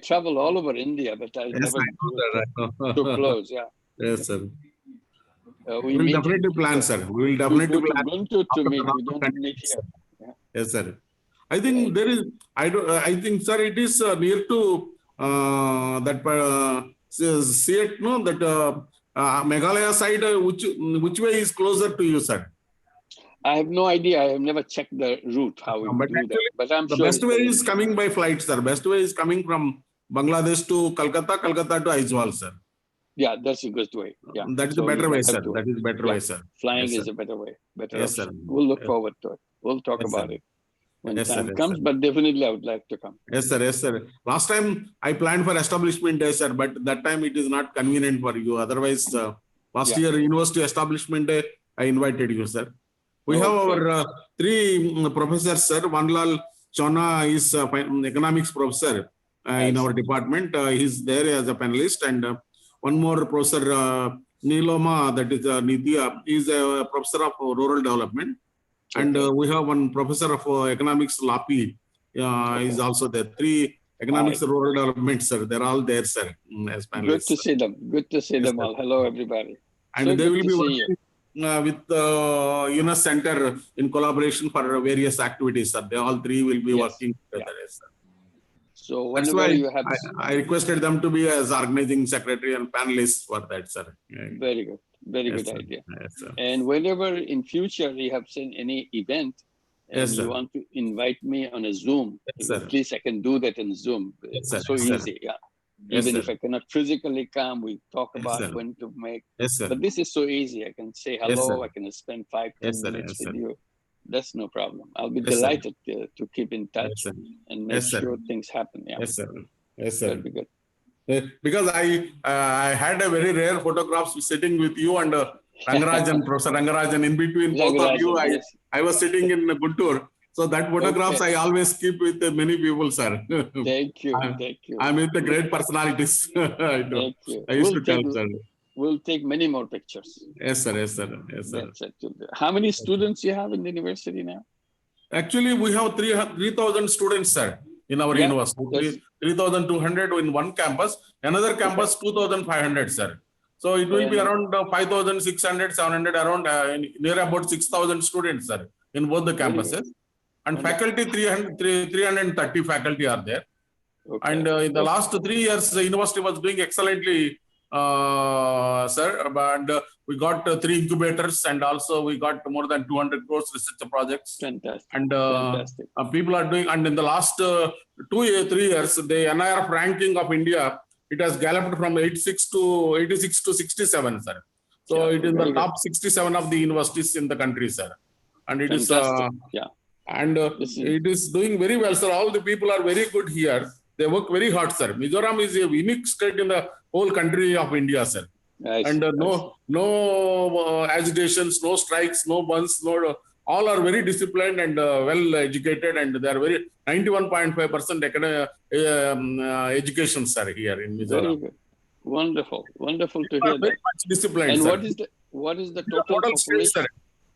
travel all over India, but I Yes, never I know that. I know. too close. Yeah. Yes, sir. We will meet definitely plan, sir. We will we definitely go to plan. Guntur to meet. We don't Continue, meet sir. here. Yeah. Yes, sir. I think there is. I don't. I think, sir, it is near to that Seat. No, that Meghalaya side. Which way is closer to you, sir? I have no idea. I have never checked the route how we But do that. actually, But I'm the sure best way is coming by flight, sir. Best way is coming from Bangladesh to Calcutta, Calcutta to Aizawl, sir. Yeah, that's a good way. Yeah, That is the better way, sir. to That is better way, sir. Flying Yes, is sir. a better way, better Yes, option. sir. We'll look Yes. forward to it. We'll talk Yes, about sir. it when Yes, sir. time Yes, comes, sir. but definitely I would like to come. Yes, sir. Yes, sir. Last time I planned for establishment day, sir, but that time it is not convenient for you. Otherwise, last year university establishment day, I invited you, sir. We have our three professors, sir. Vanlal Chona is economics professor in our department. He's there as a panelist, and one more professor, Niloma, that is Nitya, is a professor of rural development. And we have one professor of economics, Lapi, is also there. Three economics rural development, sir. They're all there, sir, as panelists. Good to see them. Good to see them sir. all. Hello, everybody. And So they will good be to see working with UNES Center in collaboration for various activities, sir. They all three will be working together, sir. So That's whenever why you have, I requested them to be as organizing secretary and panelists for that, sir. very good, very Yes, good sir. idea. Yes, sir. And whenever in future you have seen any event and Yes, you sir. want to invite me on a Zoom, Yes, sir. please, I can do that in Zoom. Yes, sir. It's so Yes, sir. easy, yeah. Yes, Even sir. if I cannot physically come, we talk Yes, about sir. when to make. Yes, sir. But this is so easy. I can say Yes, hello. sir. I can spend 5-10 Yes, sir. minutes Yes, with sir. you. That's no problem. I'll be Yes, sir. delighted to keep in touch Yes, sir. and make Yes, sir. sure things happen. Yeah, Yes, sir. Yes, sir. that'd be good. Because I had a very rare photographs sitting with you and Rangarajan, Professor Rangarajan. In between both of you, I was sitting in Guntur. So that photographs I always keep with many people, sir. Thank you. Thank you. I'm with the great personalities. Thank you. I used to tell, sir. We'll take many more pictures. Yes, sir. Yes, sir. Yes, sir. That's it. How many students you have in the university now? Actually, we have 3,000 students, sir, in our university. 3,200 in one campus. Another campus, 2,500, sir. So it will be around 5,600, 700, around near about 6,000 students, sir, in both the campuses. And faculty, 330 faculty are there. And in the last 3 years, the university was doing excellently, sir. And we got 3 incubators, and also we got more than 200 crores research projects. Fantastic. And Fantastic. People are doing, and in the last 3 years, the NIRF ranking of India, it has galloped from 86 to 67, sir. So it is the top 67 of the universities in the country, sir. And it is, and it is doing very well, sir. All the people are very good here. They work very hard, sir. Mizoram is a unique state in the whole country of India, sir. And no agitations, no strikes, no bunds, all are very disciplined and well educated, and they are very 91.5% education, sir, here in Mizoram. Very good. Wonderful. Wonderful to hear that. Very much disciplined, and sir. what is the total population? State,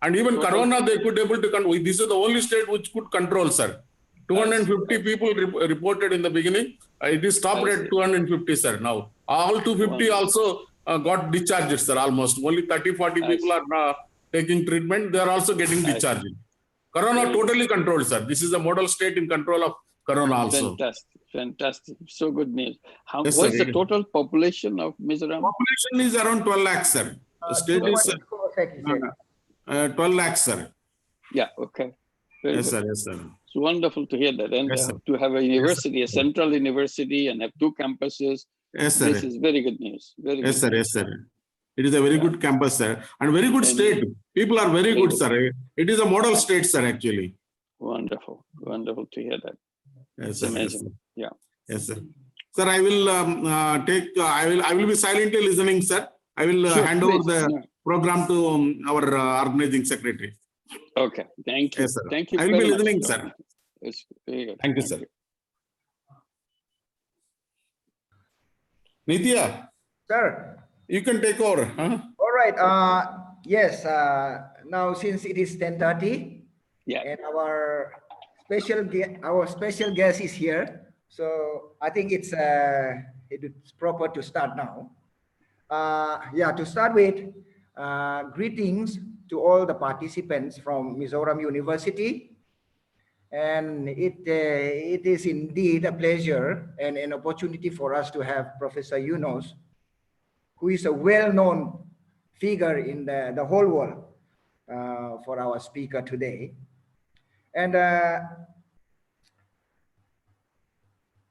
and even Corona, they could able to control. This is the only state which could control, sir. 250 people reported in the beginning. It is stopped at 250, sir. Now, all 250 also got discharged, sir, almost. Only 30-40 people are taking treatment. They are also getting discharged. Corona totally controlled, sir. This is a model state in control of Corona also. Fantastic. Fantastic. So good news. What's the total population of Mizoram? Population is around 12 lakhs, sir. The state is 12 lakhs, sir. Yeah, okay. Very good. Sir. Yes, sir. It's wonderful to hear that. And to have a university, a central university, and have 2 campuses. Yes, sir. This is very good news. Very good. Sir. Yes, sir. It is a very good campus, sir. And very good state. People are very good, sir. It is a model state, sir, actually. Wonderful. Wonderful to hear that. Yes, sir. Amazing. Yes, yes, sir. Sir, I will I will be silently listening, sir. I will hand over the program to our organizing secretary. Okay. Thank you. Yes, sir. Thank you. I will be listening, sir. It's very good. Thank you, sir. Nitya. Sir. You can take over. Huh? All right. Yes. Now, since it is 10:30, and our special guest is here, So I think it's proper to start now. Yeah, to start with, greetings to all the participants from Mizoram University. And it is indeed a pleasure and an opportunity for us to have Professor Yunus, who is a well-known figure in the whole world, for our speaker today. And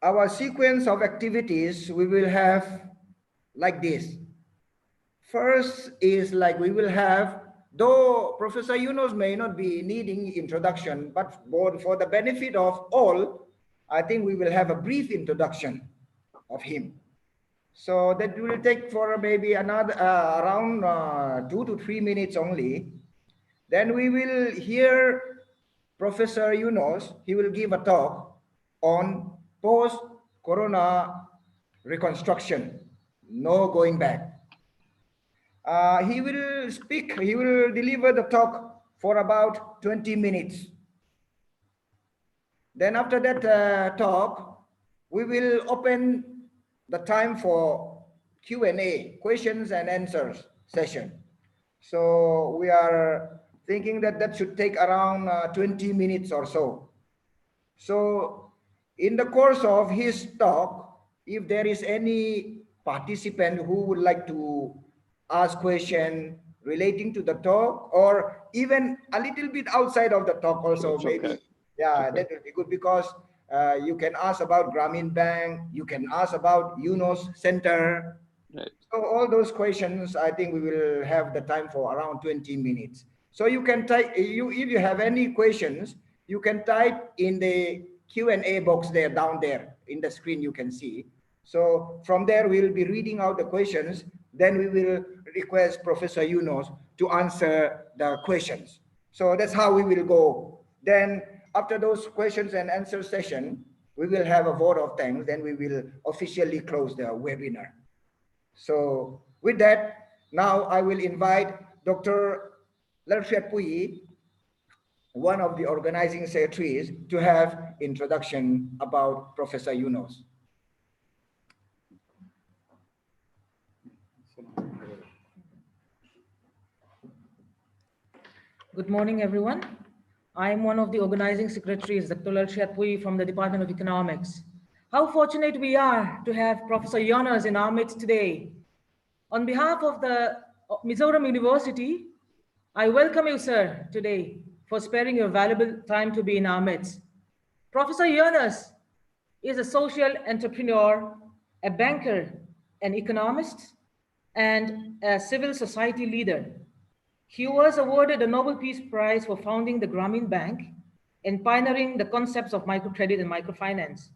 our sequence of activities, we will have like this. First is like we will have, though Professor Yunus may not be needing introduction, but for the benefit of all, I think we will have a brief introduction of him. So that will take for maybe another around 2 to 3 minutes only. Then we will hear Professor Yunus. He will give a talk on post-corona reconstruction, no going back. He will speak, he will deliver the talk for about 20 minutes. Then after that talk, we will open the time for Q&A, questions and answers session. So we are thinking that that should take around 20 minutes or so. So in the course of his talk, if there is any participant who would like to ask question relating to the talk, or even a little bit outside of the talk also, it's maybe, okay. yeah, Okay. that will be good, because you can ask about Grameen Bank, you can ask about Yunus Center. Right. So all those questions, I think we will have the time for around 20 minutes. So you can type, if you have any questions, you can type in the Q&A box there, down there in the screen you can see. So from there, we'll be reading out the questions. Then we will request Professor Yunus to answer the questions. So that's how we will go. Then after those questions and answer session, we will have a vote of thanks. Then we will officially close the webinar. So with that, now I will invite Dr. Lerfiat Puyi, one of the organizing secretaries, to have introduction about Professor Yunus. Good morning, everyone. I am one of the organizing secretaries, Dr. Lerfiat Puyi from the Department of Economics. How fortunate we are to have Professor Yunus in our midst today. On behalf of the Mizoram University, I welcome you, sir, today for sparing your valuable time to be in our midst. Professor Yunus is a social entrepreneur, a banker, an economist, and a civil society leader. He was awarded the Nobel Peace Prize for founding the Grameen Bank and pioneering the concepts of microcredit and microfinance.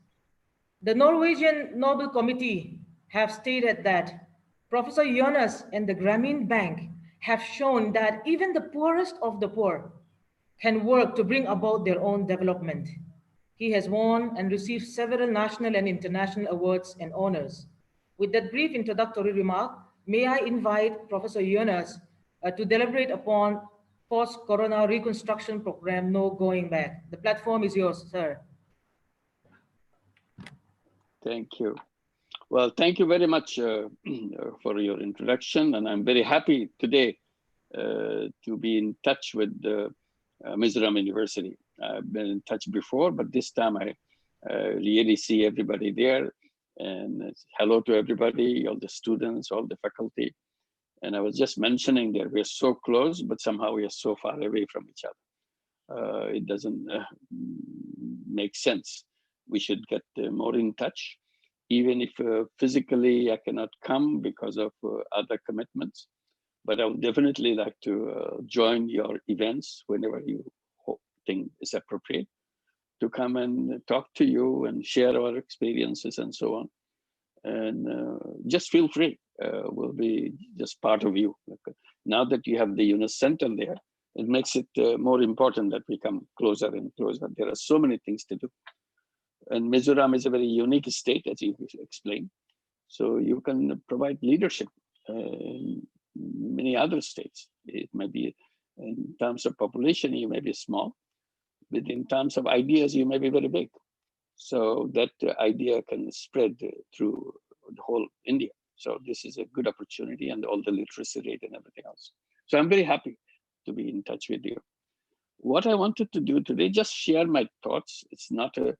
The Norwegian Nobel Committee have stated that Professor Yunus and the Grameen Bank have shown that even the poorest of the poor can work to bring about their own development. He has won and received several national and international awards and honors. With that brief introductory remark, may I invite Professor Yunus to deliberate upon post-corona reconstruction program, no going back. The platform is yours, sir. Thank you. Well, thank you very much for your introduction. And I'm very happy today to be in touch with Mizoram University. I've been in touch before, but this time I really see everybody there. And hello to everybody, all the students, all the faculty. And I was just mentioning that we're so close, but somehow we are so far away from each other. It doesn't make sense. We should get more in touch, even if physically I cannot come because of other commitments. But I would definitely like to join your events whenever you think is appropriate, to come and talk to you and share our experiences and so on. And just feel free. We'll be just part of you. Now that you have the Yunus Center there, it makes it more important that we come closer and closer. There are so many things to do. And Mizoram is a very unique state, as you explained. So you can provide leadership in many other states. It might be in terms of population, you may be small, but in terms of ideas, you may be very big. so that idea can spread through the whole India. So this is a good opportunity, and all the literacy rate and everything else. So I'm very happy to be in touch with you. What I wanted to do today, just share my thoughts. It's not a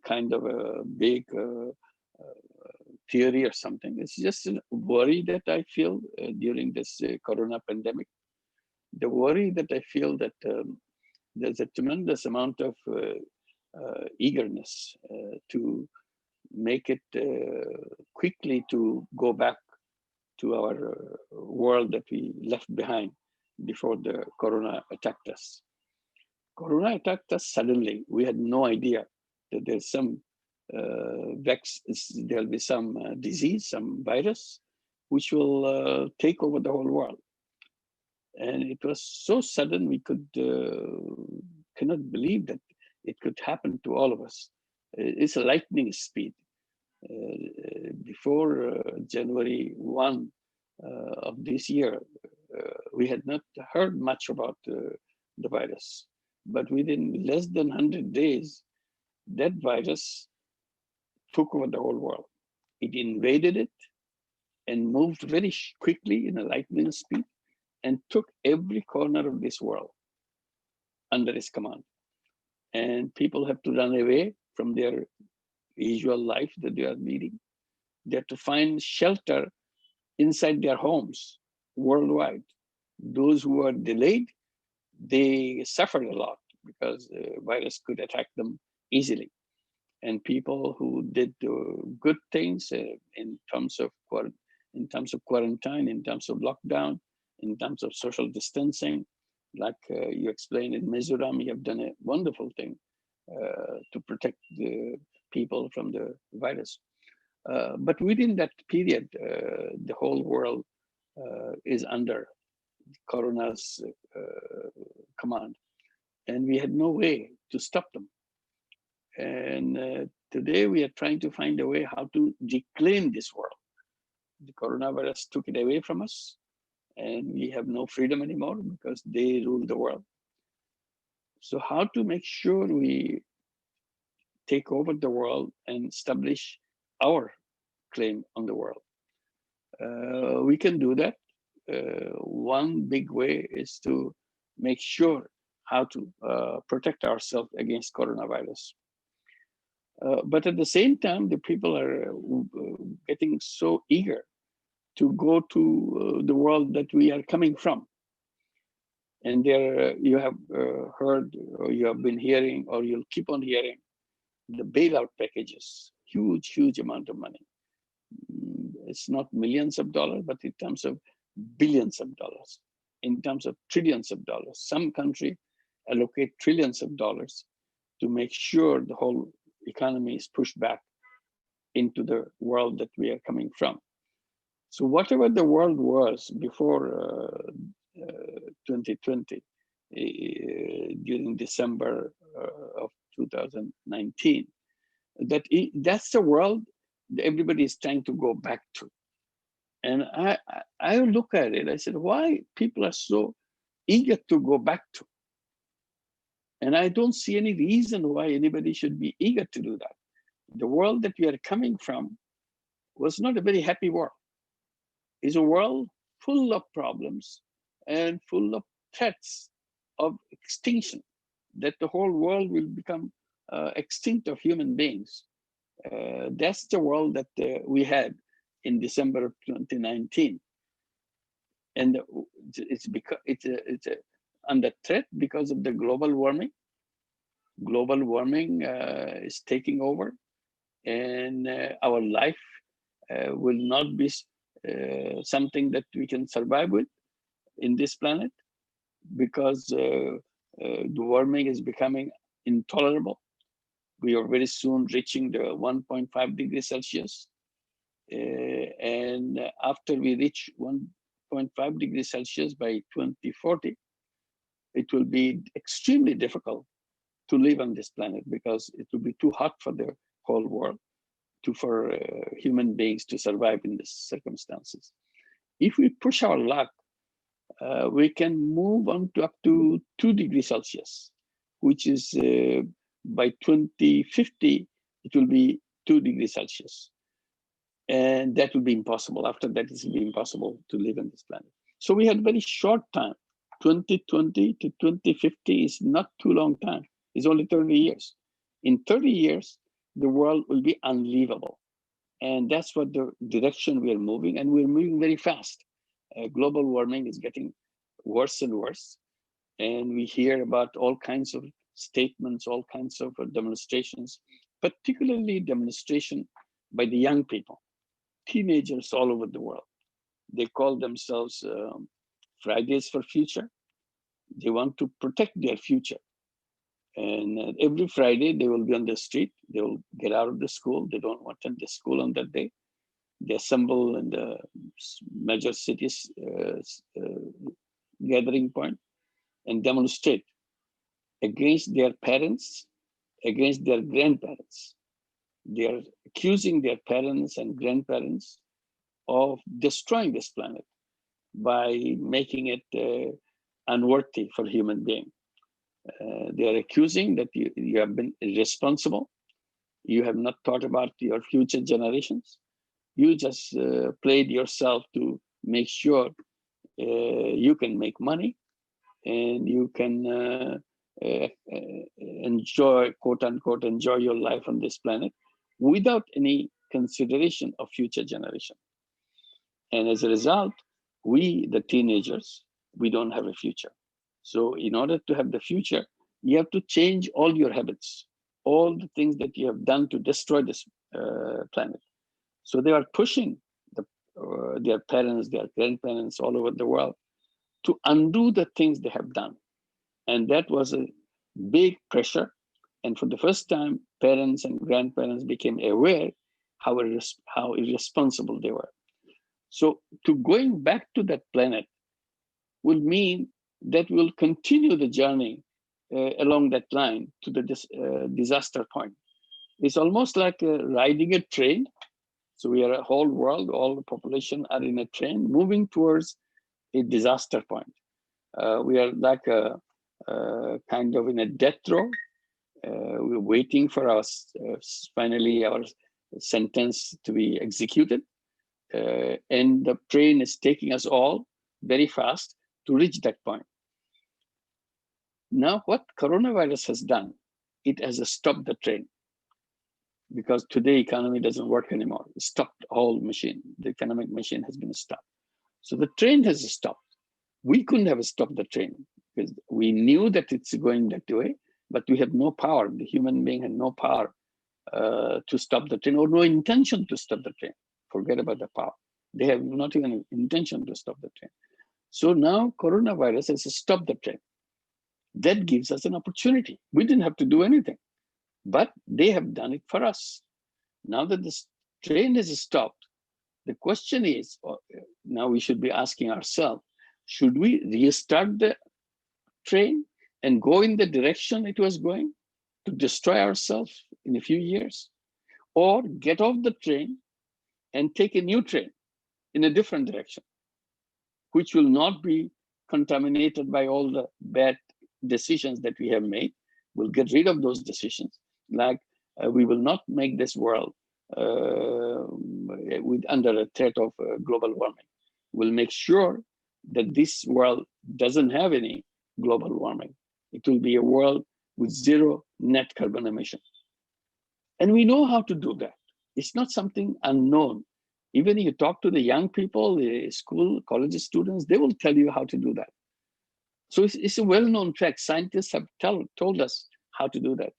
kind of a big theory or something. It's just a worry that I feel during this corona pandemic. The worry that I feel that there's a tremendous amount of eagerness to make it quickly to go back to our world that we left behind before the corona attacked us. Corona attacked us suddenly. We had no idea that there's some there'll be some disease, some virus, which will take over the whole world. And it was so sudden, we cannot believe that it could happen to all of us. It's a lightning speed. Before January 1 of this year, we had not heard much about the virus. But within less than 100 days, that virus took over the whole world. It invaded it and moved very quickly in a lightning speed and took every corner of this world under its command. And people have to run away from their usual life that they are leading. They have to find shelter inside their homes worldwide. Those who are delayed, they suffered a lot because the virus could attack them easily. And people who did good things in terms of quarantine, in terms of lockdown, in terms of social distancing, like you explained in Mizoram, you have done a wonderful thing to protect the people from the virus. But within that period, the whole world is under Corona's command, and we had no way to stop them. And today we are trying to find a way how to reclaim this world. The coronavirus took it away from us, and we have no freedom anymore because they rule the world. So how to make sure we take over the world and establish our claim on the world? We can do that. One big way is to make sure how to protect ourselves against coronavirus. But at the same time, the people are getting so eager to go to the world that we are coming from. And there you have heard, or you have been hearing, or you'll keep on hearing, the bailout packages, huge, huge amount of money. It's not millions of dollars, but in terms of billions of dollars, in terms of trillions of dollars. Some country allocate trillions of dollars to make sure the whole economy is pushed back into the world that we are coming from. So whatever the world was before 2020, during December of 2019, that's the world that everybody is trying to go back to. And I look at it, I said, why people are so eager to go back to? And I don't see any reason why anybody should be eager to do that. The world that we are coming from was not a very happy world. It's a world full of problems and full of threats of extinction, that the whole world will become extinct of human beings. That's the world that we had in December of 2019. And it's because it's under threat because of the global warming. Global warming is taking over, and our life will not be something that we can survive with in this planet, because the warming is becoming intolerable. We are very soon reaching the 1.5 degrees Celsius. And after we reach 1.5 degrees Celsius by 2040, it will be extremely difficult to live on this planet, because it will be too hot for the whole world, for human beings to survive in these circumstances. If we push our luck, we can move on to up to 2 degrees Celsius, which is by 2050, it will be 2 degrees Celsius. And that will be impossible. After that, it will be impossible to live on this planet. So we had very short time. 2020 to 2050 is not too long time. It's only 30 years. In 30 years, the world will be unlivable. And that's what the direction we are moving, and we're moving very fast. Global warming is getting worse and worse. And we hear about all kinds of statements, all kinds of demonstrations, particularly demonstration by the young people, teenagers all over the world. They call themselves Fridays for Future. They want to protect their future. And every Friday, they will be on the street. They will get out of the school. They don't want to attend the school on that day. They assemble in the major cities gathering point and demonstrate against their parents, against their grandparents. They are accusing their parents and grandparents of destroying this planet by making it unworthy for human being. They are accusing that you have been irresponsible. You have not thought about your future generations. You just played yourself to make sure you can make money and you can enjoy, quote unquote, enjoy your life on this planet without any consideration of future generation. And as a result, we, the teenagers, we don't have a future. So in order to have the future, you have to change all your habits, all the things that you have done to destroy this planet. So they are pushing their parents, their grandparents all over the world to undo the things they have done. And that was a big pressure. And for the first time, parents and grandparents became aware how irresponsible they were. So to going back to that planet will mean that we'll continue the journey along that line to the disaster point. It's almost like riding a train. So we are a whole world, all the population are in a train moving towards a disaster point. We are like kind of in a death row. We're waiting for us finally our sentence to be executed. And the train is taking us all very fast to reach that point. Now, what coronavirus has done, it has stopped the train. Because today economy doesn't work anymore. It stopped all machine. The economic machine has been stopped. So the train has stopped. We couldn't have stopped the train because we knew that it's going that way, but we had no power. The human being had no power to stop the train or no intention to stop the train. Forget about the power. They have not even an intention to stop the train. So now coronavirus has stopped the train. That gives us an opportunity. We didn't have to do anything. But they have done it for us. Now that this train has stopped, the question is, now we should be asking ourselves, should we restart the train and go in the direction it was going to destroy ourselves in a few years? Or get off the train and take a new train in a different direction, which will not be contaminated by all the bad decisions that we have made. We'll get rid of those decisions. Like we will not make this world under a threat of global warming. We'll make sure that this world doesn't have any global warming. It will be a world with zero net carbon emission. And we know how to do that. It's not something unknown. Even if you talk to the young people, the school, college students, they will tell you how to do that. So it's a well-known fact. Scientists have told us how to do that.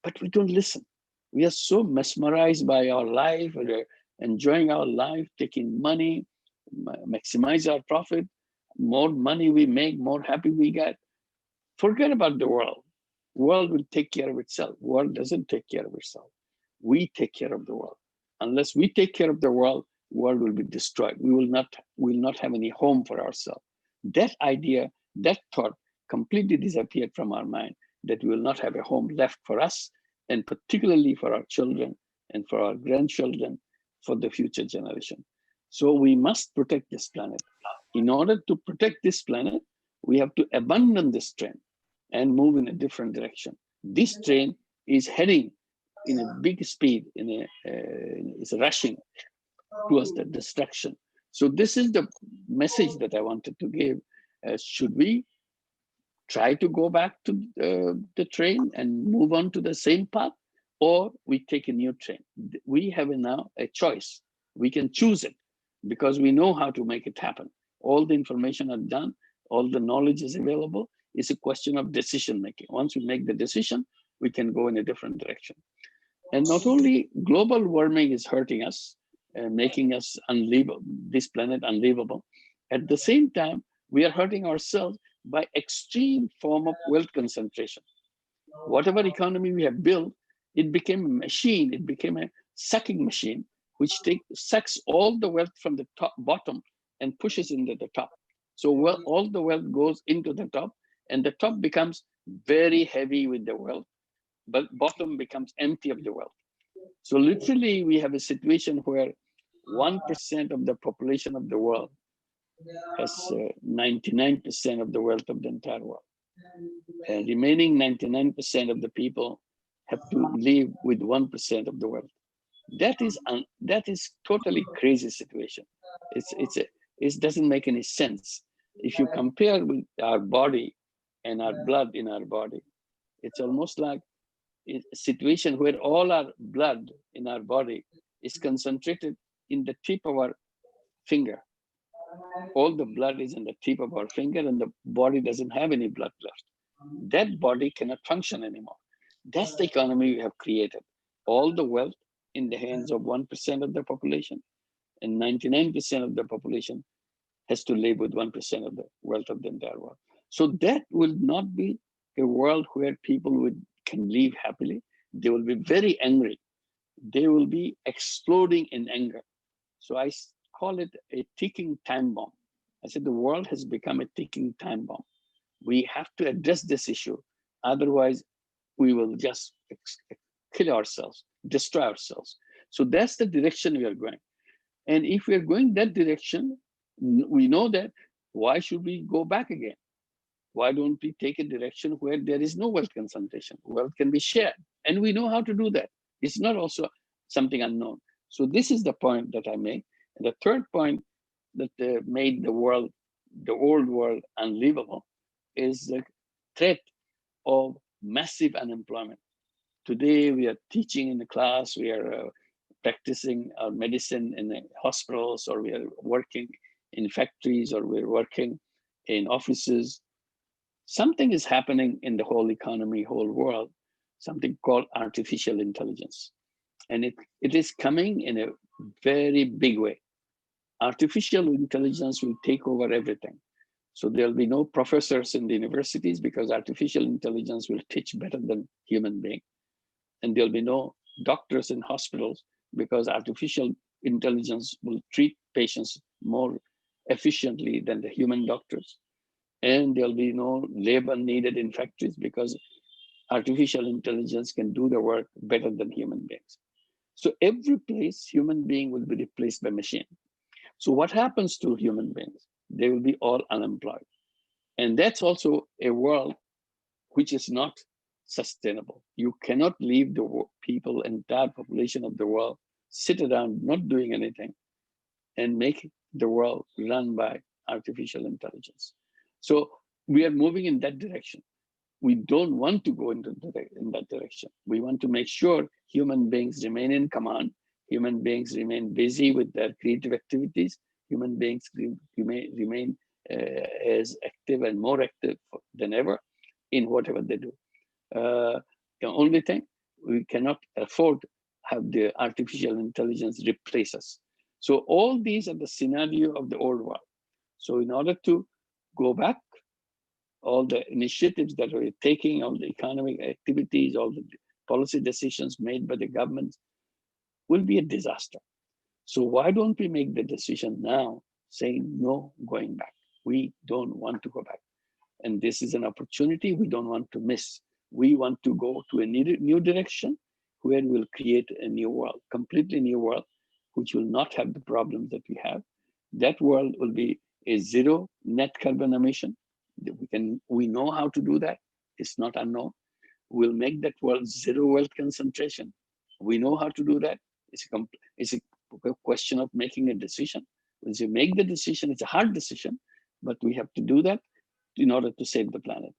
But we don't listen. We are so mesmerized by our life, we're enjoying our life, taking money, maximize our profit. More money we make, more happy we get. Forget about the world. World will take care of itself. World doesn't take care of itself. We take care of the world. Unless we take care of the world will be destroyed. We will not have any home for ourselves. That idea, that thought completely disappeared from our mind, that we will not have a home left for us, and particularly for our children and for our grandchildren, for the future generation. So we must protect this planet. In order to protect this planet, we have to abandon this train and move in a different direction. This train is heading in a big speed, is rushing towards the destruction. So this is the message that I wanted to give. Should we try to go back to the train and move on to the same path, or we take a new train? We have now a choice. We can choose it because we know how to make it happen. All the information are done, all the knowledge is available. It's a question of decision making. Once we make the decision, we can go in a different direction. And not only global warming is hurting us, making us unlivable, this planet unlivable. At the same time, we are hurting ourselves by extreme form of wealth concentration. Whatever economy we have built, it became a machine, it became a sucking machine, which sucks all the wealth from the bottom and pushes into the top. So all the wealth goes into the top, and the top becomes very heavy with the wealth, but bottom becomes empty of the wealth. So literally, we have a situation where 1% of the population of the world has 99% of the wealth of the entire world. And remaining 99% of the people have to live with 1% of the wealth. That is totally crazy situation. It doesn't make any sense. If you compare with our body and our blood in our body, it's almost like a situation where all our blood in our body is concentrated in the tip of our finger. All the blood is in the tip of our finger, and the body doesn't have any blood left. That body cannot function anymore. That's the economy we have created. All the wealth in the hands of 1% of the population, and 99% of the population has to live with 1% of the wealth of the entire world. So that will not be a world where people can live happily. They will be very angry. They will be exploding in anger. So I call it a ticking time bomb. I said the world has become a ticking time bomb. We have to address this issue. Otherwise, we will just kill ourselves, destroy ourselves. So that's the direction we are going. And if we are going that direction, we know that, why should we go back again? Why don't we take a direction where there is no wealth concentration? Wealth can be shared, and we know how to do that. It's not also something unknown. So this is the point that I make. And the third point that made the old world unlivable is the threat of massive unemployment. Today we are teaching in the class, we are practicing our medicine in the hospitals, or we are working in factories, or we're working in offices. Something is happening in the whole economy, whole world, something called artificial intelligence. And it is coming in a very big way. Artificial intelligence will take over everything. So there'll be no professors in the universities because artificial intelligence will teach better than human being. And there'll be no doctors in hospitals because artificial intelligence will treat patients more efficiently than the human doctors. And there'll be no labor needed in factories because artificial intelligence can do the work better than human beings. So every place, human being will be replaced by machine. So what happens to human beings? They will be all unemployed. And that's also a world which is not sustainable. You cannot leave the people, entire population of the world, sit around not doing anything and make the world run by artificial intelligence. So we are moving in that direction. We don't want to go in that direction. We want to make sure human beings remain in command, human beings remain busy with their creative activities, human beings remain as active and more active than ever in whatever they do. The only thing, we cannot afford to have the artificial intelligence replace us. So all these are the scenario of the old world. So in order to go back, all the initiatives that we're taking, all the economic activities, all the policy decisions made by the government will be a disaster. So why don't we make the decision now, saying no going back? We don't want to go back. And this is an opportunity we don't want to miss. We want to go to a new direction where we'll create a new world, completely new world, which will not have the problems that we have. That world will be a zero net carbon emission. We know how to do that. It's not unknown. We'll make that world zero wealth concentration. We know how to do that. It's a question of making a decision. Once you make the decision, it's a hard decision, but we have to do that in order to save the planet.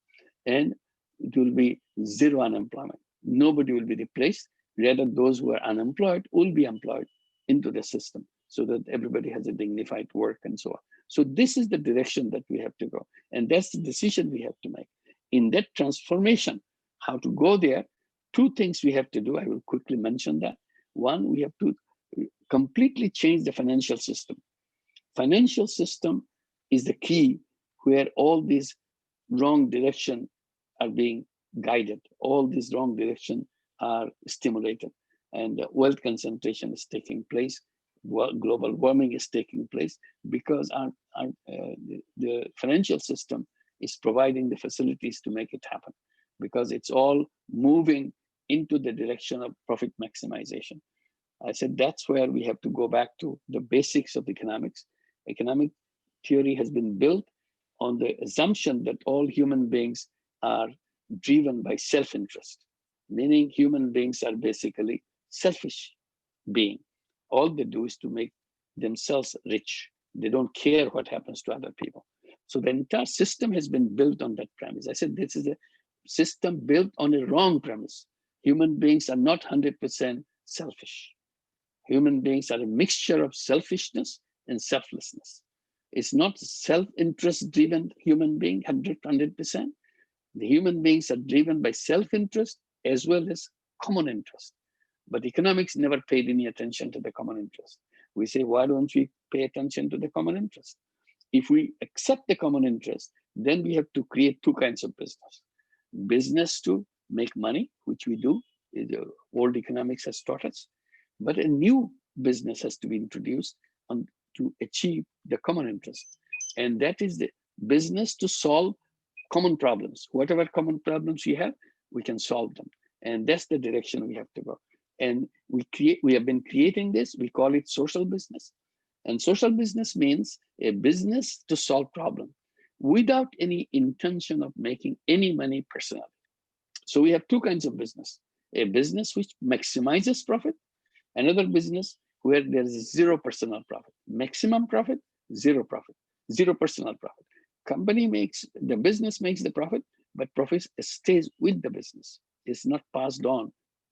And it will be zero unemployment. Nobody will be replaced. Rather, those who are unemployed will be employed into the system so that everybody has a dignified work and so on. So this is the direction that we have to go. And that's the decision we have to make. In that transformation, how to go there, two things we have to do. I will quickly mention that. One, we have to completely change the financial system. Financial system is the key where all these wrong direction are being guided. All these wrong direction are stimulated, and wealth concentration is taking place. Global warming is taking place because the financial system is providing the facilities to make it happen, because it's all moving into the direction of profit maximization. I said that's where we have to go back to the basics of economics. Economic theory has been built on the assumption that all human beings are driven by self-interest, meaning human beings are basically selfish beings. All they do is to make themselves rich. They don't care what happens to other people. So the entire system has been built on that premise. I said this is a system built on a wrong premise. Human beings are not 100% selfish. Human beings are a mixture of selfishness and selflessness. It's not self-interest driven human being 100%. The human beings are driven by self-interest as well as common interest. But economics never paid any attention to the common interest. We say, why don't we pay attention to the common interest? If we accept the common interest, then we have to create two kinds of business. Business to make money, which we do, the old economics has taught us, but a new business has to be introduced to achieve the common interest. And that is the business to solve common problems. Whatever common problems we have, we can solve them. And that's the direction we have to go. And we have been creating this, we call it social business. And social business means a business to solve problems without any intention of making any money personally. So we have two kinds of business: a business which maximizes profit, another business where there is zero personal profit, maximum profit, zero personal profit. The business makes the profit, but profit stays with the business. It's not passed on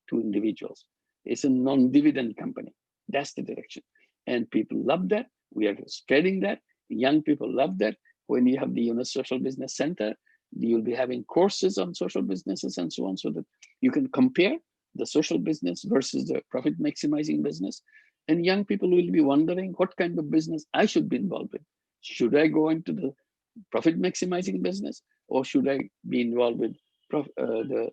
to individuals. It's a non-dividend company. That's the direction. And people love that. We are spreading that. Young people love that. When you have the Social Business Center, you'll be having courses on social businesses and so on, so that you can compare the social business versus the profit maximizing business. And young people will be wondering what kind of business I should be involved in. Should I go into the profit maximizing business, or should I be involved with the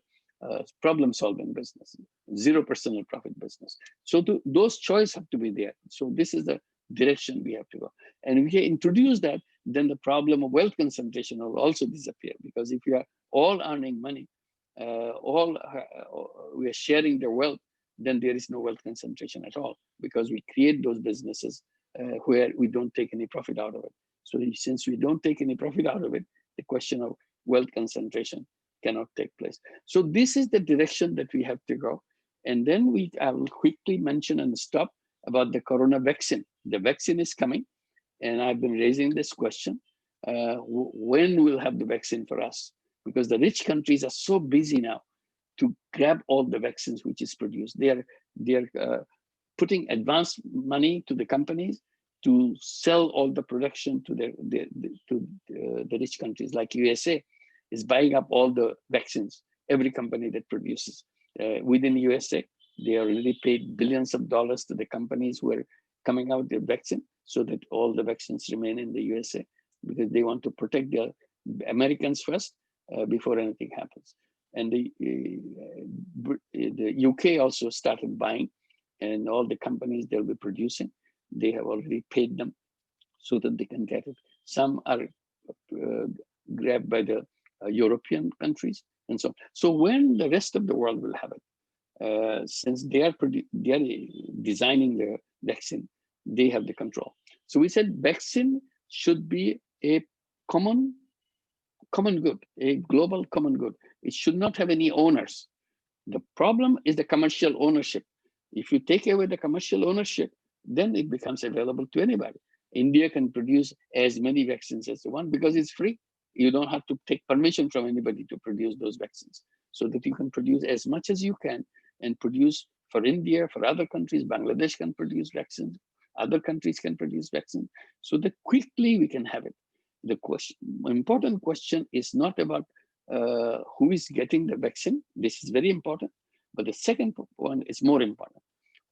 problem solving business, zero personal profit business? So those choices have to be there. So this is the direction we have to go. And if we introduce that, then the problem of wealth concentration will also disappear, because if we are all earning money, we are sharing the wealth, then there is no wealth concentration at all, because we create those businesses where we don't take any profit out of it. So since we don't take any profit out of it, the question of wealth concentration cannot take place. So this is the direction that we have to go. And then I will quickly mention and stop about the corona vaccine. The vaccine is coming, and I've been raising this question. When we'll have the vaccine for us? Because the rich countries are so busy now to grab all the vaccines which is produced. They are putting advance money to the companies to sell all the production to the rich countries. Like USA is buying up all the vaccines, every company that produces. Within USA, they already paid billions of dollars to the companies who are coming out with the vaccine, so that all the vaccines remain in the USA, because they want to protect the Americans first before anything happens. And the UK also started buying, and all the companies they'll be producing, they have already paid them so that they can get it. Some are grabbed by the European countries and so on. So when the rest of the world will have it, since they are designing the vaccine, they have the control. So we said vaccine should be a common good, a global common good. It should not have any owners. The problem is the commercial ownership. If you take away the commercial ownership, then it becomes available to anybody. India can produce as many vaccines as they want because it's free. You don't have to take permission from anybody to produce those vaccines, so that you can produce as much as you can and produce for India, for other countries. Bangladesh can produce vaccines, other countries can produce vaccines, so that quickly we can have it. The important question is not about who is getting the vaccine. This is very important. But the second one is more important,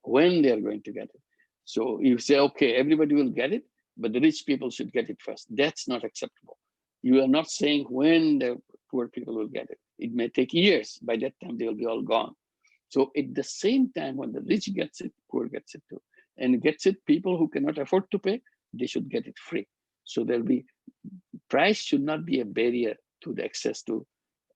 when they are going to get it. So you say, okay, everybody will get it, but the rich people should get it first. That's not acceptable. You are not saying when the poor people will get it. It may take years. By that time, they'll be all gone. So at the same time, when the rich gets it, poor gets it too. And gets it, people who cannot afford to pay, they should get it free. So there'll be, price should not be a barrier to the access to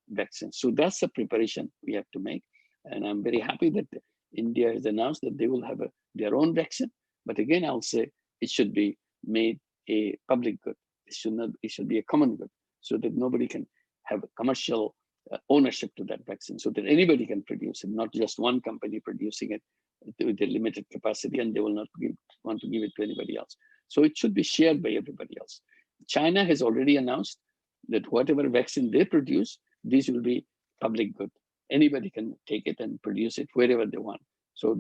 vaccines. So that's the preparation we have to make. And I'm very happy that India has announced that they will have their own vaccine. But again, I'll say it should be made a public good. It should not. It should be a common good, so that nobody can have a commercial ownership to that vaccine, so that anybody can produce it, not just one company producing it with a limited capacity, and they will not want to give it to anybody else. So it should be shared by everybody else. China has already announced that whatever vaccine they produce, these will be public good. Anybody can take it and produce it wherever they want. So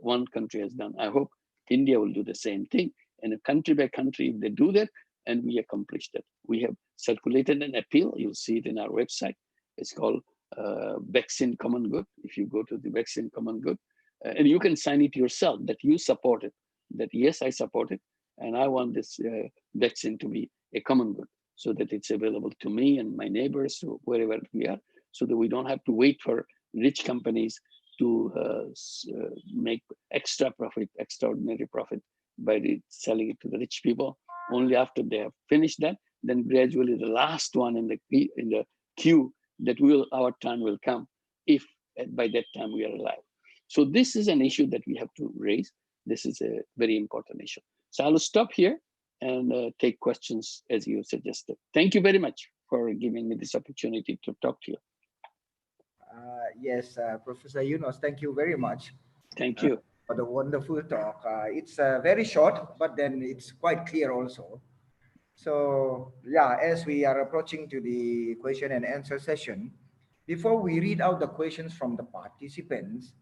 one country has done. I hope India will do the same thing. And country by country, if they do that, and we accomplished that. We have circulated an appeal. You'll see it in our website. It's called Vaccine Common Good. If you go to the Vaccine Common Good, and you can sign it yourself that you support it, that yes, I support it, and I want this vaccine to be a common good, so that it's available to me and my neighbors, wherever we are, so that we don't have to wait for rich companies to make extra profit, extraordinary profit by selling it to the rich people. Only after they have finished that, then gradually the last one in the queue, that our turn will come, if by that time we are alive. So this is an issue that we have to raise. This is a very important issue. So I'll stop here and take questions as you suggested. Thank you very much for giving me this opportunity to talk to you. Yes, Professor Yunus, thank you very much. Thank you. For the wonderful talk. It's very short, but then it's quite clear also. So yeah, as we are approaching to the question and answer session, before we read out the questions from the participants,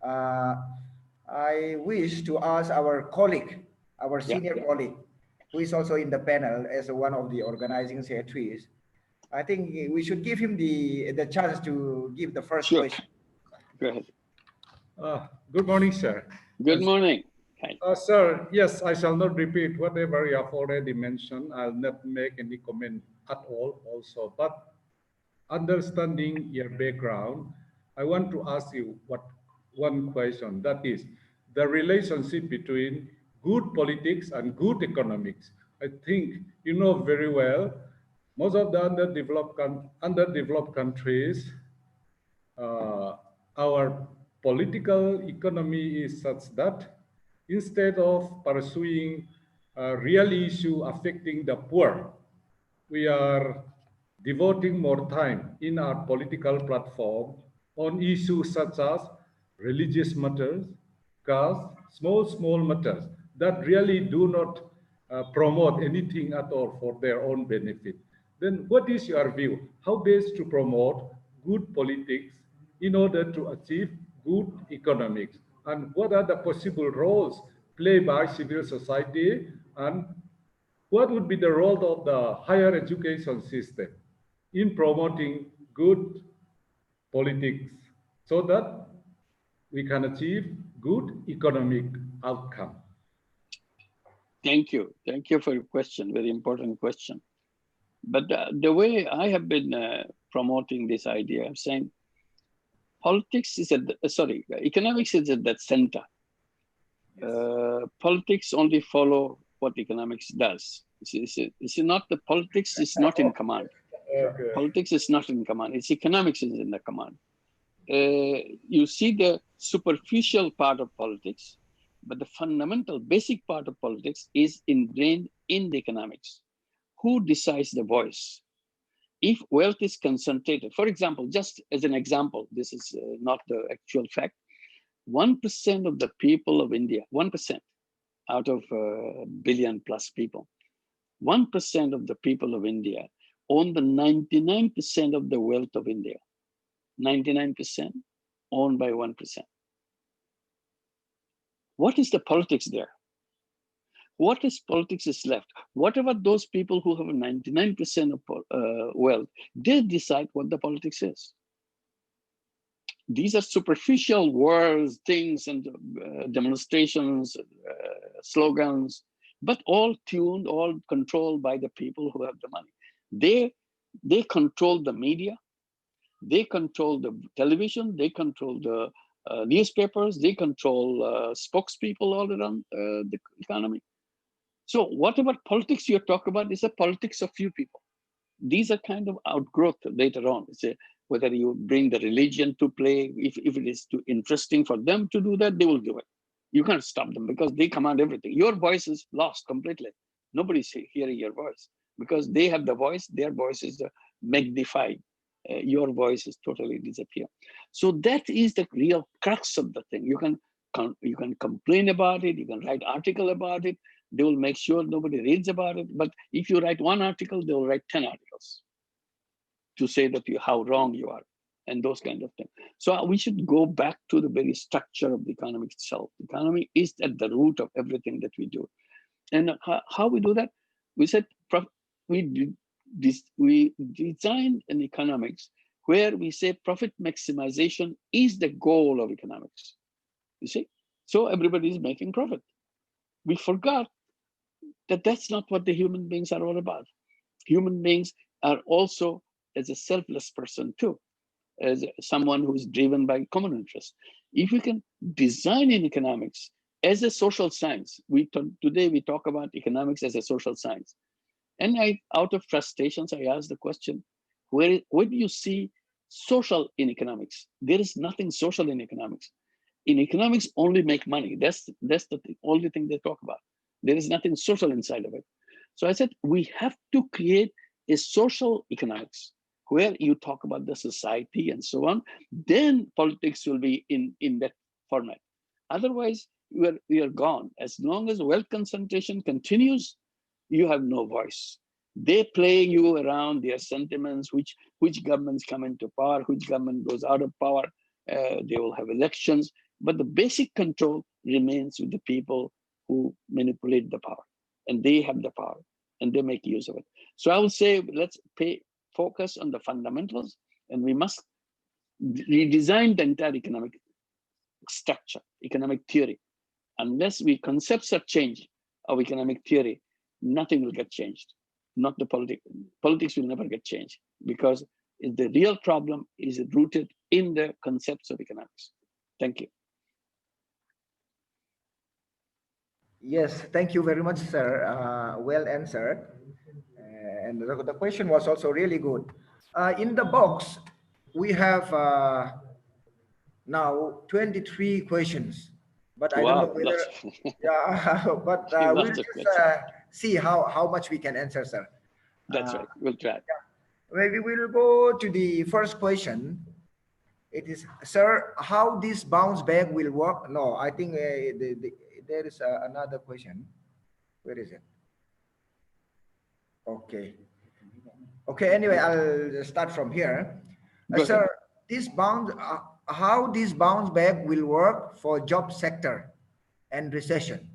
I wish to ask our colleague, our senior colleague, who is also in the panel as one of the organizing secretaries. I think we should give him the chance to give the first question. Go ahead. Good morning, sir. Good morning. Sir, yes, I shall not repeat whatever you have already mentioned. I'll not make any comment at all also. But understanding your background, I want to ask you one question. That is the relationship between good politics and good economics. I think you know very well, most of the underdeveloped countries, our political economy is such that instead of pursuing a real issue affecting the poor, we are devoting more time in our political platform on issues such as religious matters, caste, small matters that really do not promote anything at all for their own benefit. Then what is your view? How best to promote good politics in order to achieve good economics? And what are the possible roles played by civil society? And what would be the role of the higher education system in promoting good politics so that we can achieve good economic outcome? Thank you. Thank you for your question. Very important question. But the way I have been promoting this idea of saying politics is economics is at the center. Politics only follow what economics does. It's not the politics is not in command. Okay. Politics is not in command. It's economics is in the command. You see the superficial part of politics, but the fundamental basic part of politics is ingrained in the economics. Who decides the voice? If wealth is concentrated, for example, just as an example, this is not the actual fact. 1% of the people of India, 1% out of a billion plus people, 1% of the people of India own the 99% of the wealth of India. 99% owned by 1%. What is the politics there? What is politics is left? Whatever those people who have 99% of wealth, they decide what the politics is. These are superficial words, things, and demonstrations, slogans, but all tuned, all controlled by the people who have the money. They control the media, they control the television, they control the newspapers, they control spokespeople all around the economy. So whatever politics you're talking about is a politics of few people. These are kind of outgrowth later on. It's whether you bring the religion to play, if it is too interesting for them to do that, they will do it. You can't stop them because they command everything. Your voice is lost completely. Nobody's hearing your voice because they have the voice, their voice is magnified. Your voice is totally disappear. So that is the real crux of the thing. You can complain about it, you can write article about it, they will make sure nobody reads about it. But if you write one article, they will write 10 articles to say that how wrong you are and those kind of things. So we should go back to the very structure of the economy itself. The economy is at the root of everything that we do. And how we do that? We said we designed an economics where we say profit maximization is the goal of economics. You see? So everybody is making profit. We forgot that that's not what the human beings are all about. Human beings are also as a selfless person too, as someone who is driven by common interest. If we can design in economics as a social science, today we talk about economics as a social science. And out of frustrations, I asked the question, where do you see social in economics? There is nothing social in economics. In economics, only make money. That's the only thing they talk about. There is nothing social inside of it. So I said, we have to create a social economics where you talk about the society and so on. Then politics will be in that format. Otherwise, we are gone. As long as wealth concentration continues, you have no voice. They play you around their sentiments, which governments come into power, which government goes out of power. They will have elections. But the basic control remains with the people who manipulate the power, and they have the power and they make use of it. So I would say, let's focus on the fundamentals, and we must redesign the entire economic structure, economic theory. Unless concepts are changed of economic theory, nothing will get changed. Not the politics will never get changed because the real problem is rooted in the concepts of economics. Thank you. Yes, thank you very much, sir. Well answered. And the question was also really good. In the box, we have now 23 questions, but I don't know whether, yeah, but we'll just see how much we can answer, sir. That's right, we'll try. Yeah. Maybe we'll go to the first question. It is, sir, how this bounce back will work? No, I think there is another question. Where is it? Okay. Okay, anyway, I'll start from here. Sir, how this bounce back will work for job sector and recession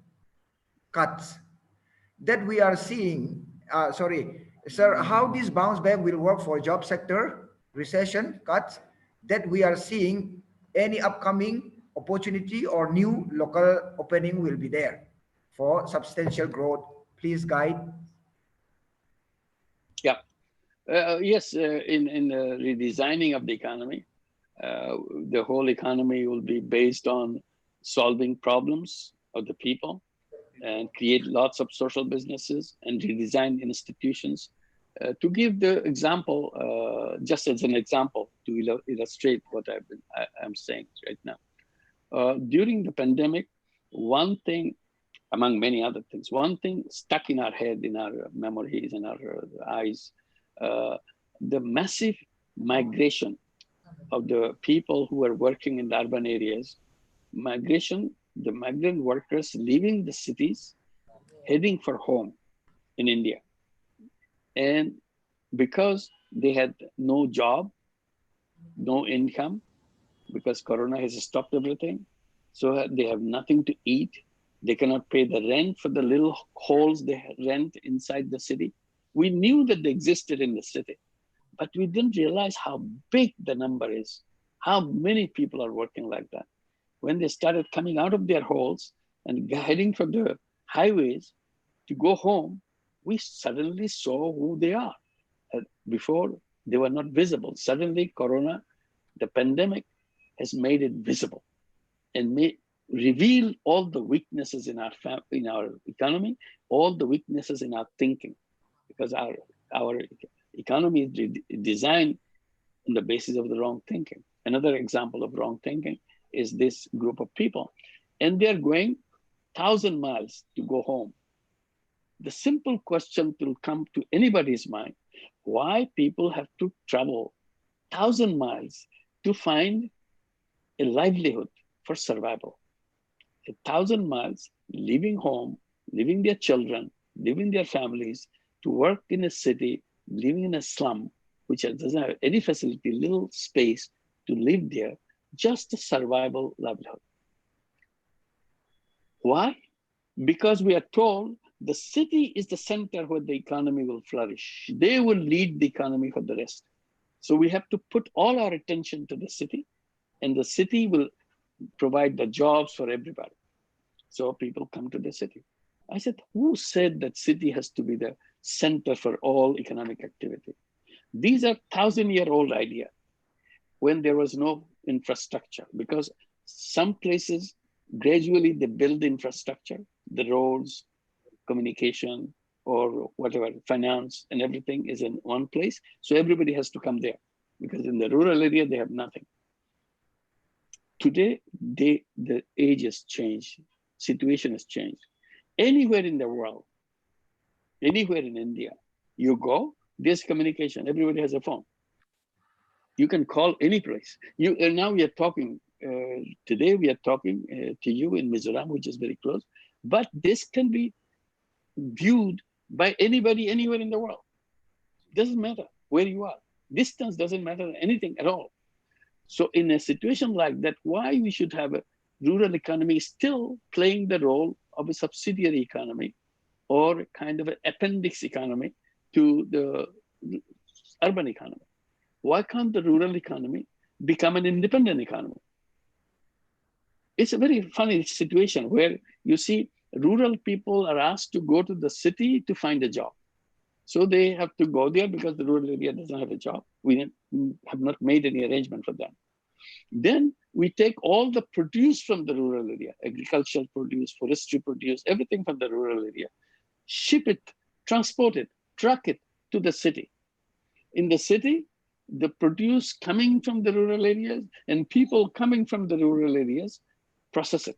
cuts that we are seeing. Sorry, sir, how this bounce back will work for job sector, recession cuts that we are seeing, any upcoming opportunity or new local opening will be there for substantial growth. Please guide. Yeah. Yes, in the redesigning of the economy, the whole economy will be based on solving problems of the people and create lots of social businesses and redesign institutions. To give the example, just as an example to illustrate what I'm saying right now. During the pandemic, one thing, among many other things, one thing stuck in our head, in our memories, in our eyes, the massive migration of the people who are working in the urban areas migration, the migrant workers leaving the cities, heading for home in India. And because they had no job, no income, because Corona has stopped everything, so they have nothing to eat. They cannot pay the rent for the little holes they rent inside the city. We knew that they existed in the city, but we didn't realize how big the number is, how many people are working like that. When they started coming out of their holes and heading for the highways to go home, we suddenly saw who they are. Before, they were not visible. Suddenly, Corona, the pandemic, has made it visible and reveal all the weaknesses in our economy, all the weaknesses in our thinking, because our economy is designed on the basis of the wrong thinking. Another example of wrong thinking is this group of people, and they're going 1,000 miles to go home. The simple question will come to anybody's mind: why people have to travel 1,000 miles to find a livelihood for survival? 1,000 miles, leaving home, leaving their children, leaving their families to work in a city, living in a slum, which doesn't have any facility, little space to live there, just a survival livelihood. Why? Because we are told the city is the center where the economy will flourish. They will lead the economy for the rest. So we have to put all our attention to the city, and the city will provide the jobs for everybody. So people come to the city. I said, who said that city has to be the center for all economic activity? These are 1,000-year-old ideas when there was no infrastructure, because some places gradually they build infrastructure, the roads, communication, or whatever, finance and everything is in one place. So everybody has to come there, because in the rural area, they have nothing. Today, the age has changed, situation has changed. Anywhere in the world, anywhere in India, you go, there's communication, everybody has a phone. You can call any place. Now we are talking, today we are talking to you in Mizoram, which is very close, but this can be viewed by anybody, anywhere in the world. Doesn't matter where you are. Distance doesn't matter anything at all. So in a situation like that, why we should have a rural economy still playing the role of a subsidiary economy or kind of an appendix economy to the urban economy? Why can't the rural economy become an independent economy? It's a very funny situation where you see rural people are asked to go to the city to find a job. So they have to go there because the rural area doesn't have a job. We have not made any arrangement for them. Then we take all the produce from the rural area, agricultural produce, forestry produce, everything from the rural area, ship it, transport it, truck it to the city. In the city, the produce coming from the rural areas and people coming from the rural areas process it.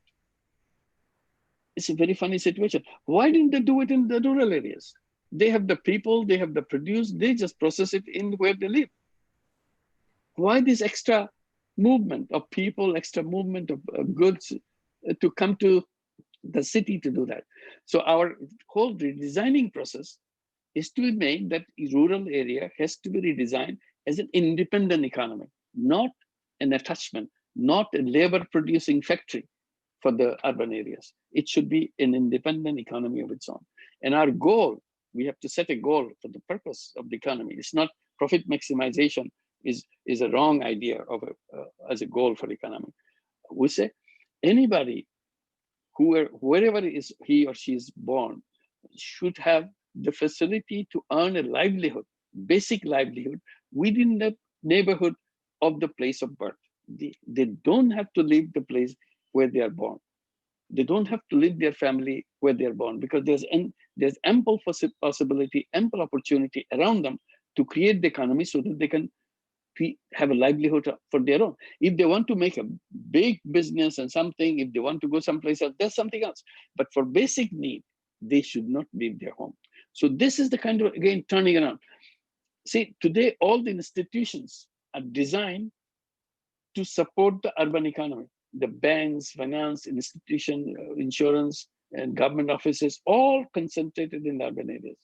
It's a very funny situation. Why didn't they do it in the rural areas? They have the people, they have the produce, they just process it in where they live. Why this extra movement of people, extra movement of goods to come to the city to do that? So our whole redesigning process is to be made that rural area has to be redesigned as an independent economy, not an attachment, not a labor producing factory for the urban areas. It should be an independent economy of its own. And our goal, we have to set a goal for the purpose of the economy. It's not profit maximization is a wrong idea of as a goal for the economy. We say anybody wherever is he or she is born should have the facility to earn a livelihood, basic livelihood within the neighborhood of the place of birth. They don't have to leave the place where they are born. They don't have to leave their family where they are born, because there's ample possibility, ample opportunity around them to create the economy so that they can have a livelihood for their own. If they want to make a big business and something, if they want to go someplace else, that's something else. But for basic need, they should not leave their home. So this is the kind of, again, turning around. See, today, all the institutions are designed to support the urban economy. the banks, finance, institution, insurance, and government offices, all concentrated in the urban areas.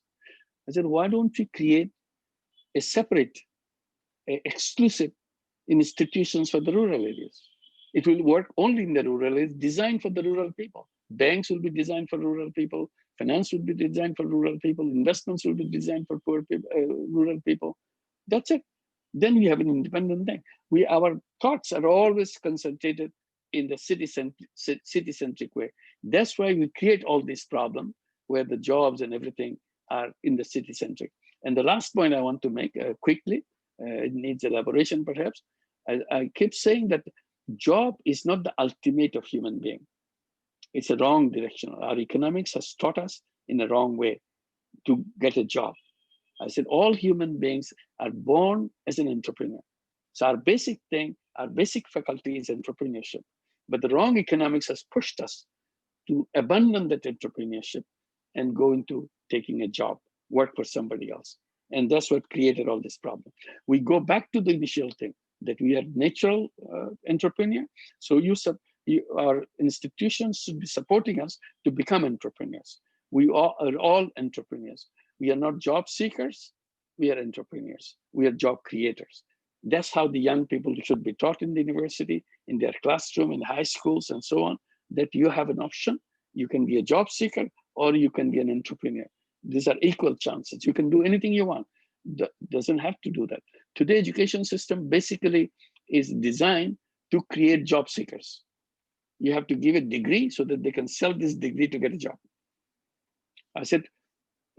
I said, why don't we create a separate, exclusive institutions for the rural areas? It will work only in the rural areas, designed for the rural people. Banks will be designed for rural people. Finance will be designed for rural people. Investments will be designed for poor people, rural people. That's it. Then we have an independent thing. Our thoughts are always concentrated in the city-centric way. That's why we create all these problems where the jobs and everything are in the city-centric. And the last point I want to make quickly, it needs elaboration perhaps. I keep saying that job is not the ultimate of human being. It's a wrong direction. Our economics has taught us in a wrong way to get a job. I said all human beings are born as an entrepreneur. So our basic thing, our basic faculty is entrepreneurship. But the wrong economics has pushed us to abandon that entrepreneurship and go into taking a job, work for somebody else. And that's what created all this problem. We go back to the initial thing that we are natural entrepreneur. So our institutions should be supporting us to become entrepreneurs. We are all entrepreneurs. We are not job seekers, we are entrepreneurs. We are job creators. That's how the young people should be taught in the university, in their classroom, in high schools, and so on, that you have an option. You can be a job seeker or you can be an entrepreneur. These are equal chances. You can do anything you want. Doesn't have to do that. Today, education system basically is designed to create job seekers. You have to give a degree so that they can sell this degree to get a job. I said,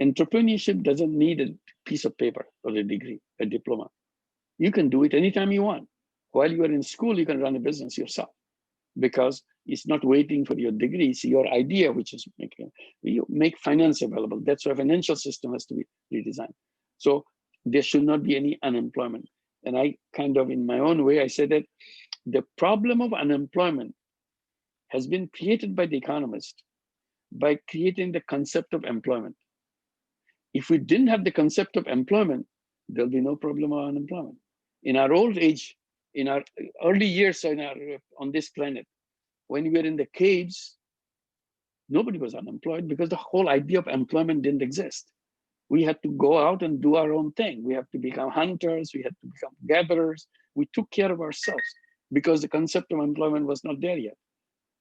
entrepreneurship doesn't need a piece of paper or a degree, a diploma. You can do it anytime you want. While you are in school, you can run a business yourself because it's not waiting for your degree. It's your idea, which is making you make finance available. That's why financial system has to be redesigned. So there should not be any unemployment. And I kind of, in my own way, I said that the problem of unemployment has been created by the economist by creating the concept of employment. If we didn't have the concept of employment, there'll be no problem of unemployment. In our old age, in our early years on this planet, when we were in the caves, nobody was unemployed because the whole idea of employment didn't exist. We had to go out and do our own thing. We have to become hunters. We had to become gatherers. We took care of ourselves because the concept of employment was not there yet.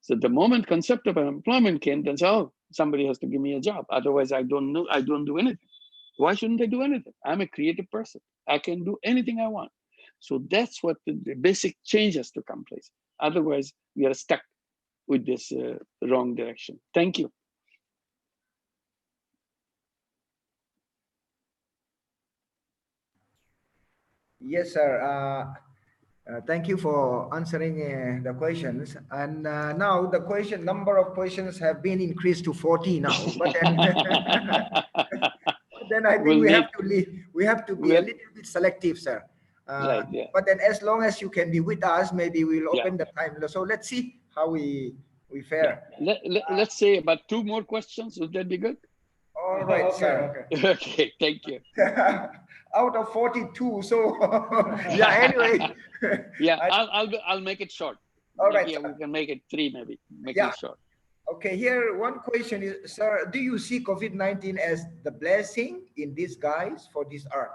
So the moment concept of employment came, then oh, somebody has to give me a job. Otherwise, I don't do anything. Why shouldn't I do anything? I'm a creative person. I can do anything I want. So that's what the basic change has to come place. Otherwise, we are stuck with this wrong direction. Thank you. Yes, sir. Thank you for answering the questions. And now the number of questions have been increased to 40 now. But then, I think we have to be a little bit selective, sir. Right, yeah. But then as long as you can be with us, maybe we'll open the time. So let's see how we fare. Yeah. Let's say about 2 more questions. Would that be good? All right, okay, sir. Okay. Okay, thank you. Out of 42, so yeah. Anyway, yeah, I'll make it short. All right, we can make it 3, maybe. Make it short. Okay, here one question is, sir, do you see COVID-19 as the blessing in disguise for this earth?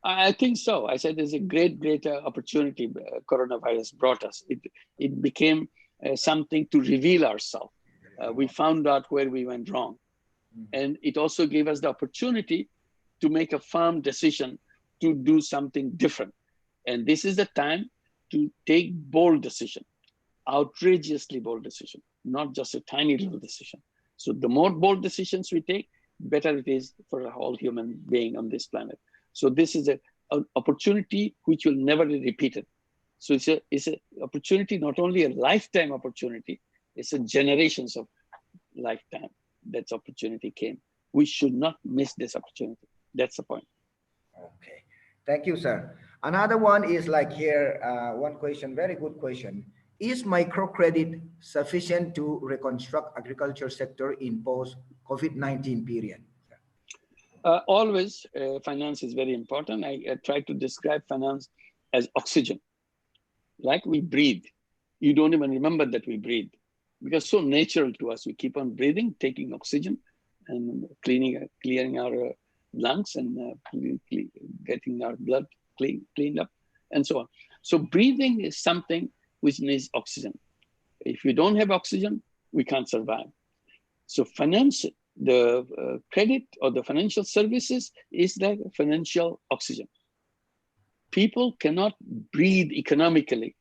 I think so. I said there's a great opportunity coronavirus brought us. It became something to reveal ourselves. We found out where we went wrong. And it also gave us the opportunity to make a firm decision to do something different. And this is the time to take bold decision, outrageously bold decision, not just a tiny little decision. So the more bold decisions we take, better it is for a whole human being on this planet. So this is an opportunity which will never be repeated. So it's an opportunity, not only a lifetime opportunity, it's a generations of lifetime that opportunity came. We should not miss this opportunity. That's the point. Okay, thank you, sir. Another one is like here, one question, very good question. Is microcredit sufficient to reconstruct agriculture sector in post-COVID-19 period? Always, finance is very important. I try to describe finance as oxygen. Like we breathe. You don't even remember that we breathe, because so natural to us. We keep on breathing, taking oxygen, and clearing our lungs, and getting our blood cleaned up, and so on. So breathing is something which needs oxygen. If you don't have oxygen, we can't survive. So finance, the credit or the financial services is like financial oxygen. People cannot breathe economically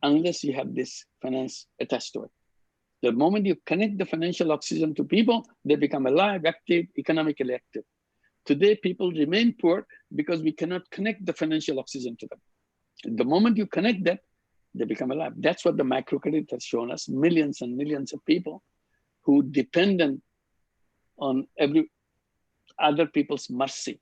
unless you have this finance attached to it. The moment you connect the financial oxygen to people, they become alive, active, economically active. Today, people remain poor because we cannot connect the financial oxygen to them. The moment you connect that, they become alive. That's what the microcredit has shown us. Millions and millions of people who dependent on other people's mercy.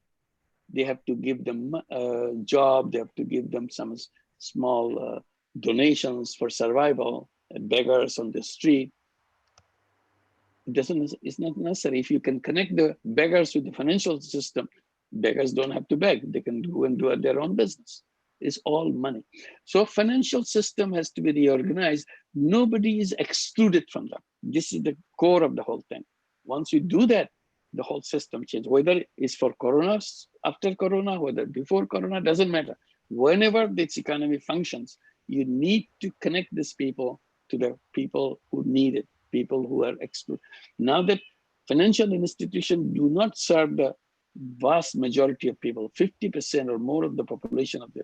They have to give them a job. They have to give them some small donations for survival. Beggars on the street. It's not necessary. If you can connect the beggars with the financial system, beggars don't have to beg. They can go and do their own business. It's all money. So financial system has to be reorganized. Nobody is excluded from that. This is the core of the whole thing. Once you do that, the whole system changes. Whether it's for Corona, after Corona, whether before Corona, doesn't matter. Whenever this economy functions, you need to connect these people to the people who need it, people who are excluded. Now that financial institutions do not serve the vast majority of people, 50% or more of the population of the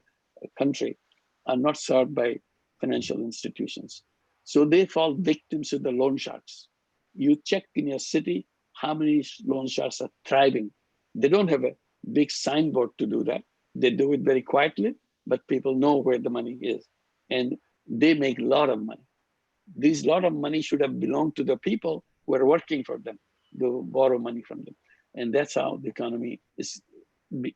country are not served by financial institutions. So they fall victims of the loan sharks. You check in your city how many loan sharks are thriving. They don't have a big signboard to do that. They do it very quietly, but people know where the money is. And they make a lot of money. This lot of money should have belonged to the people who are working for them. They borrow money from them. And that's how the economy is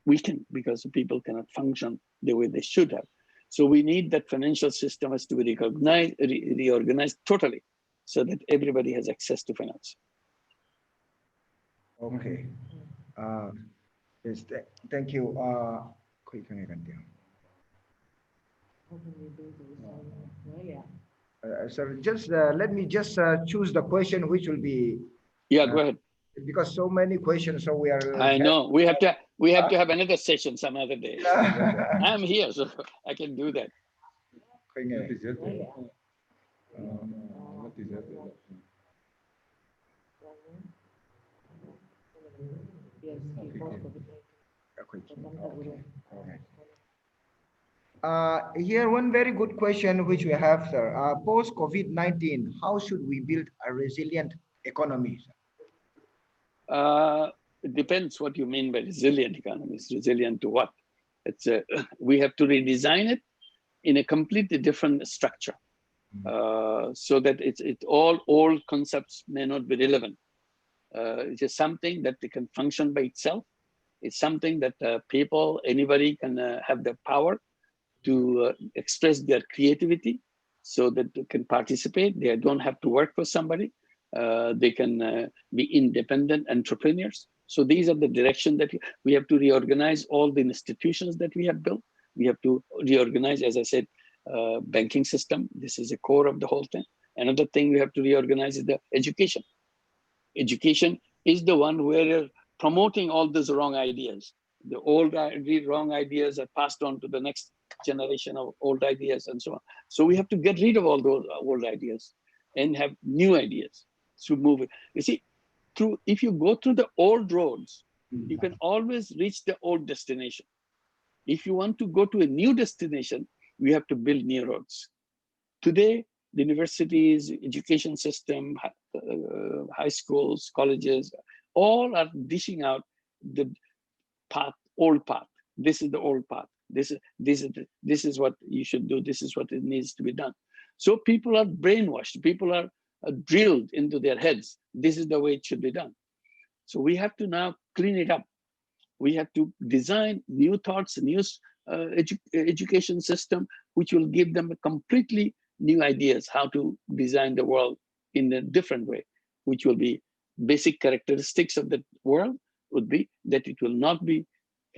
weakened, because people cannot function the way they should have. So we need that financial system has to be reorganized totally, so that everybody has access to finance. Okay. Yes, thank you. Sir, just let me just choose the question which will be. Yeah, go ahead. Because so many questions, so we are. I know we have to have another session some other day. I'm here, so I can do that. Here, one very good question which we have, sir. Post COVID-19, how should we build a resilient economy? It depends what you mean by resilient economies. Resilient to what? It's we have to redesign it in a completely different structure, so that all old concepts may not be relevant. It is something that it can function by itself. It's something that people, anybody can have the power to express their creativity, so that they can participate. They don't have to work for somebody. They can be independent entrepreneurs. So these are the direction that we have to reorganize all the institutions that we have built. We have to reorganize, as I said, banking system. This is a core of the whole thing. Another thing we have to reorganize is the education. Education is the one where promoting all these wrong ideas. The old wrong ideas are passed on to the next generation of old ideas and so on. So we have to get rid of all those old ideas and have new ideas to move it. You see, if you go through the old roads, you can always reach the old destination. If you want to go to a new destination, we have to build new roads. Today, the universities, education system, high schools, colleges, all are dishing out the path, old path. This is the old path. This is what you should do. This is what it needs to be done. So people are brainwashed. People are drilled into their heads. This is the way it should be done. So we have to now clean it up. We have to design new thoughts, new education system, which will give them a completely new ideas how to design the world in a different way, which will be basic characteristics of the world would be that it will not be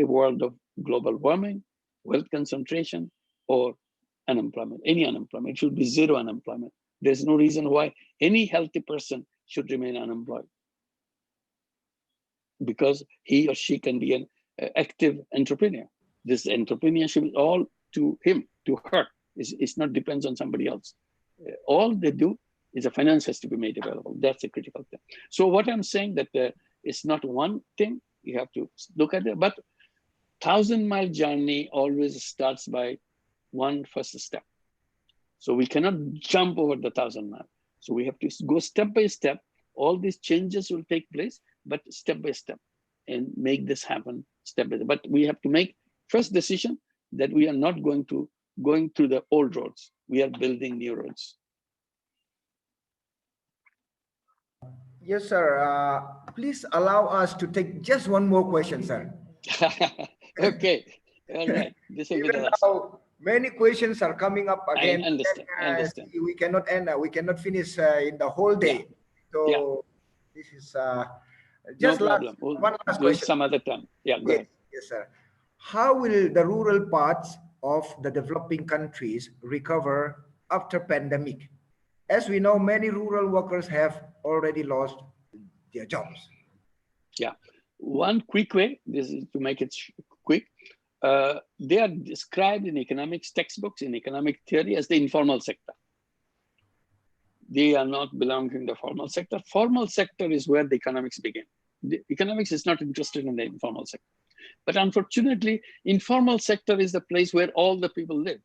a world of global warming, wealth concentration, or unemployment, any unemployment. It should be zero unemployment. There's no reason why any healthy person should remain unemployed, because he or she can be an active entrepreneur. This entrepreneurship is all to him, to her. It's not depends on somebody else. All they do is the finance has to be made available. That's a critical thing. So what I'm saying that it's not one thing, you have to look at it, but 1,000-mile journey always starts by one first step. So we cannot jump over the 1,000 miles. So we have to go step by step. All these changes will take place, but step by step, and make this happen step by step. But we have to make first decision that we are not going through the old roads. We are building new roads. Yes, sir. Please allow us to take just one more question, sir. Okay. All right. This will be the last. Now, many questions are coming up again. I understand. I understand. We cannot end. We cannot finish in the whole day. So this is just no problem. one last We'll question. some other time. Yeah, go ahead. Yes, sir. How will the rural parts of the developing countries recover after pandemic? As we know, many rural workers have already lost their jobs. Yeah. One quick way, this is to make it quick. They are described in economics textbooks, in economic theory, as the informal sector. They are not belonging to the formal sector. Formal sector is where the economics begin. The economics is not interested in the informal sector. But unfortunately, informal sector is the place where all the people live.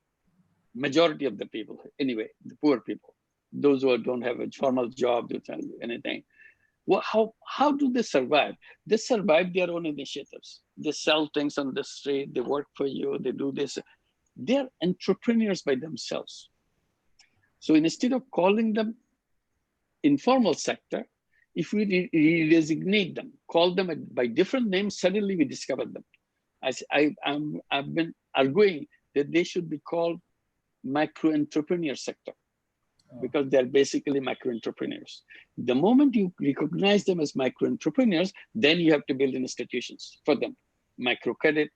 Majority of the people, anyway, the poor people, those who don't have a formal job, don't have anything. Well, how do they survive? They survive their own initiatives. They sell things on the street, they work for you, they do this. They're entrepreneurs by themselves. So instead of calling them informal sector, if we redesignate them, call them by different names, suddenly we discover them. I've been arguing that they should be called micro-entrepreneur sector, because they're basically micro-entrepreneurs. The moment you recognize them as micro-entrepreneurs, then you have to build institutions for them. Microcredit,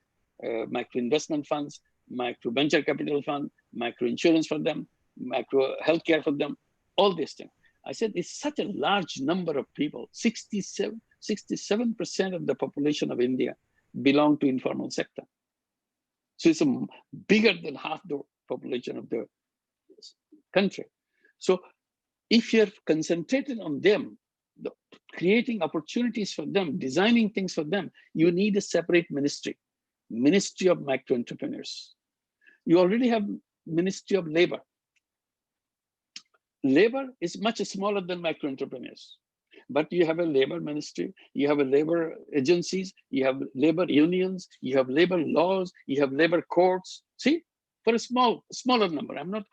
micro-investment funds, micro-venture capital fund, micro-insurance for them, micro-healthcare for them, all these things. I said, it's such a large number of people. 67% of the population of India belong to informal sector. So it's bigger than half the population of the country. So if you're concentrated on them, creating opportunities for them, designing things for them, you need a separate ministry of micro-entrepreneurs. You already have Ministry of Labor. Labor is much smaller than micro-entrepreneurs, but you have a labor ministry, you have a labor agencies, you have labor unions, you have labor laws, you have labor courts. See, for a smaller number. I'm not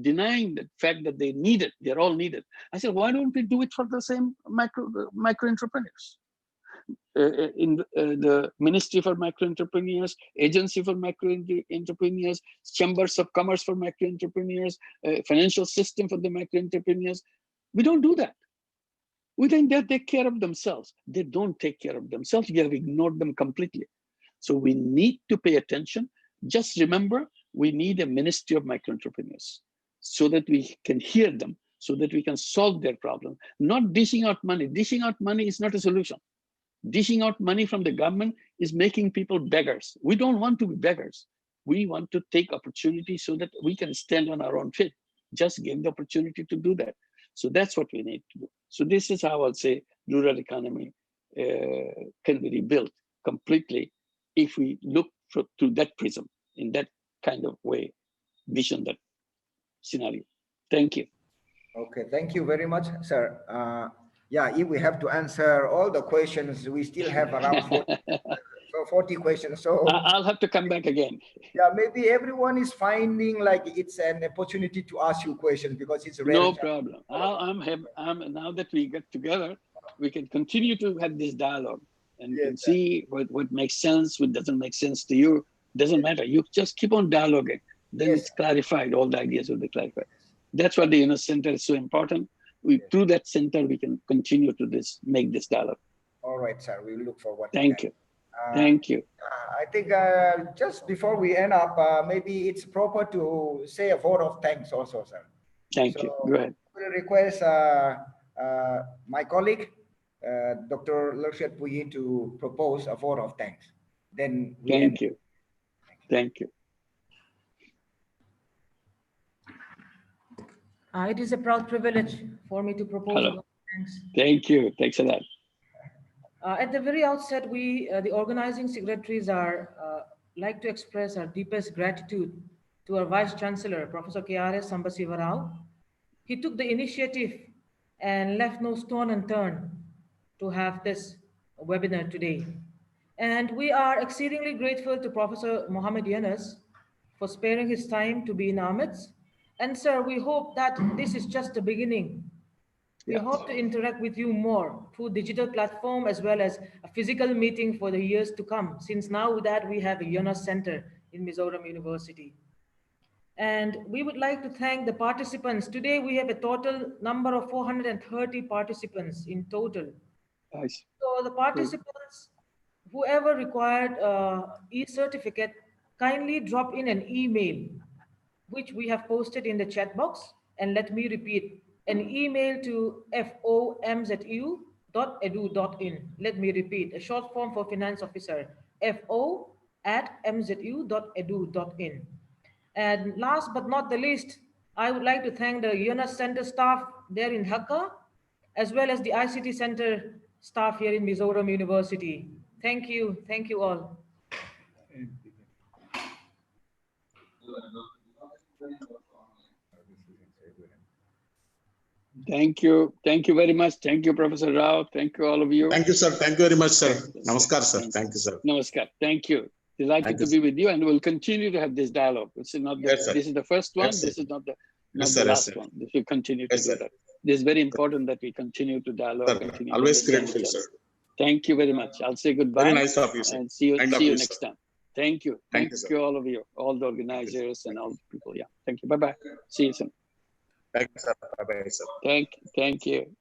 denying the fact that they need it. They're all needed. I said, why don't we do it for the same micro-entrepreneurs? In the Ministry for Micro-Entrepreneurs, Agency for Micro-Entrepreneurs, Chambers of Commerce for Micro-Entrepreneurs, financial system for the micro-entrepreneurs. We don't do that. We think they take care of themselves. They don't take care of themselves. You have ignored them completely. So we need to pay attention. Just remember, we need a Ministry of Micro-Entrepreneurs so that we can hear them, so that we can solve their problem. Not dishing out money. Dishing out money is not a solution. Dishing out money from the government is making people beggars. We don't want to be beggars. We want to take opportunity so that we can stand on our own feet. Just give the opportunity to do that. So that's what we need to do. So this is how I'll say rural economy can be rebuilt completely if we look through that prism, in that kind of way, vision, that scenario. Thank you. Okay, thank you very much, sir. Yeah, if we have to answer all the questions, we still have around 40 questions. So I'll have to come back again. Yeah, maybe everyone is finding like it's an opportunity to ask you questions because it's a no problem. Now that we get together, we can continue to have this dialogue and can see what makes sense, what doesn't make sense to you. Doesn't matter. You just keep on dialoguing. Then it's clarified. All the ideas will be clarified. That's why the center is so important. Through that center, we can continue to make this dialogue. All right, sir. We look forward. Thank you. Thank you. I think just before we end up, maybe it's proper to say a vote of thanks also, sir. Thank you. Go ahead. I will request my colleague, Dr. Lershad Puyi, to propose a vote of thanks. Then we Thank you. Thank you. It is a proud privilege for me to propose. Hello. Thanks. Thank you. Thanks a lot. At the very outset, we, the organizing secretaries, are like to express our deepest gratitude to our Vice Chancellor, Professor K.R.S. Sambasiva Rao. He took the initiative and left no stone unturned to have this webinar today. And we are exceedingly grateful to Professor Mohammed Yunus for sparing his time to be in our midst. And sir, we hope that this is just the beginning. We hope to interact with you more through digital platform as well as a physical meeting for the years to come, since now that we have a Yunus Center in Mizoram University. And we would like to thank the participants. Today we have a total number of 430 participants in total. Nice. So the participants, whoever required e-certificate, kindly drop in an email, which we have posted in the chat box. And let me repeat, an email to fo@mzu.edu.in. Let me repeat, a short form for finance officer, fo@mzu.edu.in. And last but not the least, I would like to thank the Yunus Center staff there in Dhaka, as well as the ICT Center staff here in Mizoram University. Thank you all. Thank you very much. Thank you, Professor Rao. Thank you, all of you. Thank you, sir. Thank you very much, sir. Namaskar, sir. Thank you, sir. Namaskar. Thank you. Delighted to be with you, and we'll continue to have this dialogue. This is not this is the first one. Yes, this is not the sir. last one. This will continue to do that. This is very important that we continue to dialogue. Sir, continue always to grateful, sir. Thank you very much. I'll say goodbye. Very nice of you, sir. And see you next sir. time. Thank you. Thank you, all of you, all the organizers and all the people. Yeah. Thank you. Bye-bye. See you soon. Thank you, sir. Bye-bye, sir. Thank you.